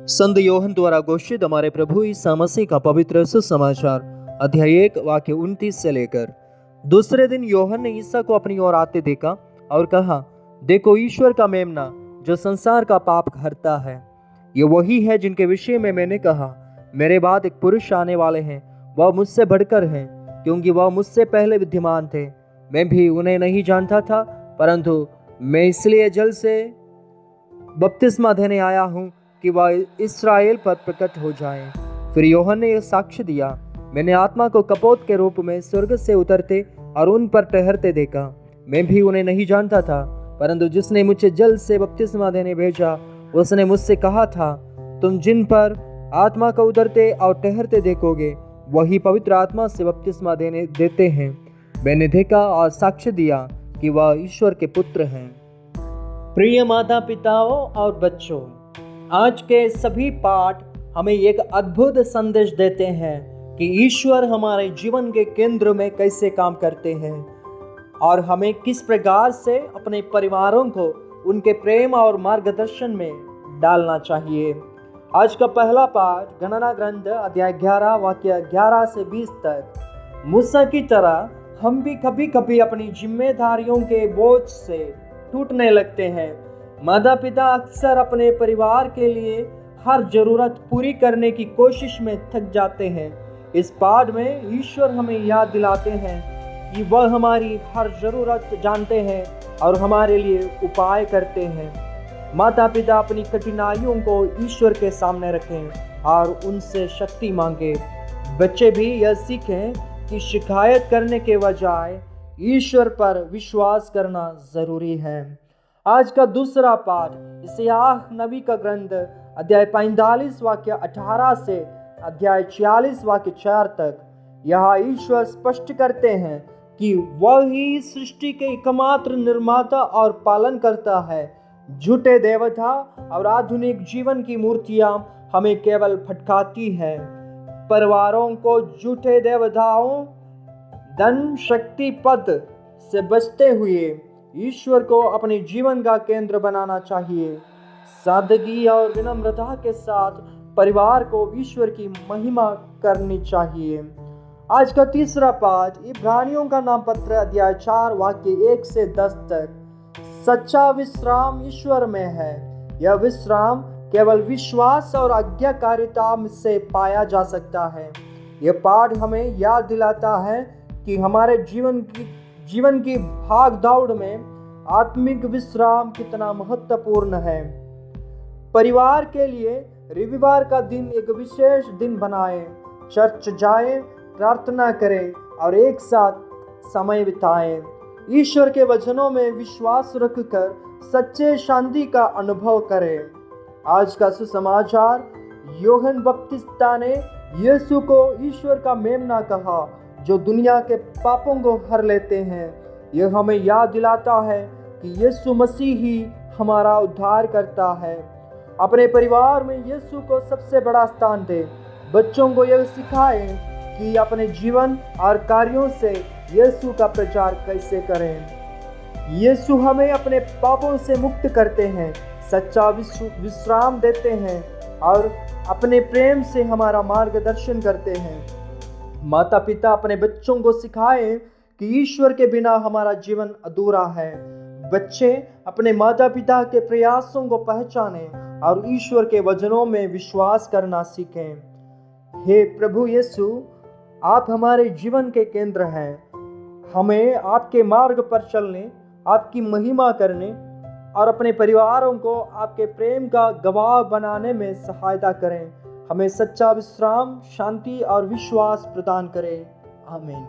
संत योहन द्वारा घोषित हमारे प्रभु ईसा मसीह का पवित्र सुसमाचार अध्याय 1 वाक्य 29 से लेकर। दूसरे दिन योहन ने ईसा को अपनी ओर आते देखा और कहा, देखो ईश्वर का मेमना जो संसार का पाप हरता है। ये वही है जिनके विषय में मैंने कहा, मेरे बाद एक पुरुष आने वाले हैं, वह मुझसे बढ़कर हैं, क्योंकि वह मुझसे पहले विद्यमान थे। मैं भी उन्हें नहीं जानता था, परंतु मैं इसलिए जल से बपतिस्मा देने आया हूँ कि वह इस्राएल पर प्रकट हो जाए। फिर योहन ने यह साक्ष्य दिया, मैंने आत्मा को कपोत के रूप में स्वर्ग से उतरते और उन पर ठहरते देखा। मैं भी उन्हें नहीं जानता था, परंतु जिसने मुझे जल से बपतिस्मा देने भेजा उसने मुझसे कहा था, तुम जिन पर आत्मा को उतरते और ठहरते देखोगे वही पवित्र आत्मा से बपतिस्मा देते हैं। मैंने देखा और साक्ष्य दिया कि वह ईश्वर के पुत्र हैं। प्रिय माता पिताओं और बच्चों, आज के सभी पाठ हमें एक अद्भुत संदेश देते हैं कि ईश्वर हमारे जीवन के केंद्र में कैसे काम करते हैं और हमें किस प्रकार से अपने परिवारों को उनके प्रेम और मार्गदर्शन में डालना चाहिए। आज का पहला पाठ गणना ग्रंथ अध्याय 11 वाक्य 11 से 20 तक। मूसा की तरह हम भी कभी कभी अपनी जिम्मेदारियों के बोझ से टूटने लगते हैं। माता पिता अक्सर अपने परिवार के लिए हर जरूरत पूरी करने की कोशिश में थक जाते हैं। इस पाठ में ईश्वर हमें याद दिलाते हैं कि वह हमारी हर जरूरत जानते हैं और हमारे लिए उपाय करते हैं। माता पिता अपनी कठिनाइयों को ईश्वर के सामने रखें और उनसे शक्ति मांगे। बच्चे भी यह सीखें कि शिकायत करने के बजाय ईश्वर पर विश्वास करना जरूरी है। आज का दूसरा पाठ यशायाह नबी का ग्रंथ अध्याय 45 वाक्य 18 से अध्याय 46 वाक्य 4 तक। यहाँ ईश्वर स्पष्ट करते हैं कि वह ही सृष्टि के एकमात्र निर्माता और पालन करता है। झूठे देवता और आधुनिक जीवन की मूर्तियां हमें केवल भटकाती हैं। परिवारों को झूठे देवताओं, धन, शक्ति, पद से बचते हुए ईश्वर को अपने जीवन का केंद्र बनाना चाहिए। सादगी और विनम्रता के साथ परिवार को ईश्वर की महिमा करनी चाहिए। आज का तीसरा पाठ इब्रानियों का नाम पत्र अध्याय 4 वाक्य 1 से 10 तक। सच्चा विश्राम ईश्वर में है। यह विश्राम केवल विश्वास और आज्ञाकारिता से पाया जा सकता है। यह पाठ हमें याद दिलाता है कि हमारे जीवन की भाग दौड़ में आत्मिक विश्राम कितना महत्वपूर्ण है। परिवार के लिए रविवार का दिन एक विशेष दिन बनाएं, चर्च जाएं, प्रार्थना करें और एक साथ समय बिताएं। ईश्वर के वचनों में विश्वास रखकर सच्चे शांति का अनुभव करें। आज का सुसमाचार, योहन बपतिस्ता ने यीशु को ईश्वर का मेमना कहा जो दुनिया के पापों को हर लेते हैं। यह हमें याद दिलाता है कि यीशु मसीह ही हमारा उद्धार करता है। अपने परिवार में यीशु को सबसे बड़ा स्थान दें। बच्चों को यह सिखाएं कि अपने जीवन और कार्यों से यीशु का प्रचार कैसे करें। यीशु हमें अपने पापों से मुक्त करते हैं, सच्चा विश्राम देते हैं और अपने प्रेम से हमारा मार्गदर्शन करते हैं। माता पिता अपने बच्चों को सिखाएं कि ईश्वर के बिना हमारा जीवन अधूरा है। बच्चे अपने माता पिता के प्रयासों को पहचानें और ईश्वर के वचनों में विश्वास करना सीखें। हे प्रभु यीशु, आप हमारे जीवन के केंद्र हैं। हमें आपके मार्ग पर चलने, आपकी महिमा करने और अपने परिवारों को आपके प्रेम का गवाह बनाने में सहायता करें। हमें सच्चा विश्राम, शांति और विश्वास प्रदान करें। आमीन।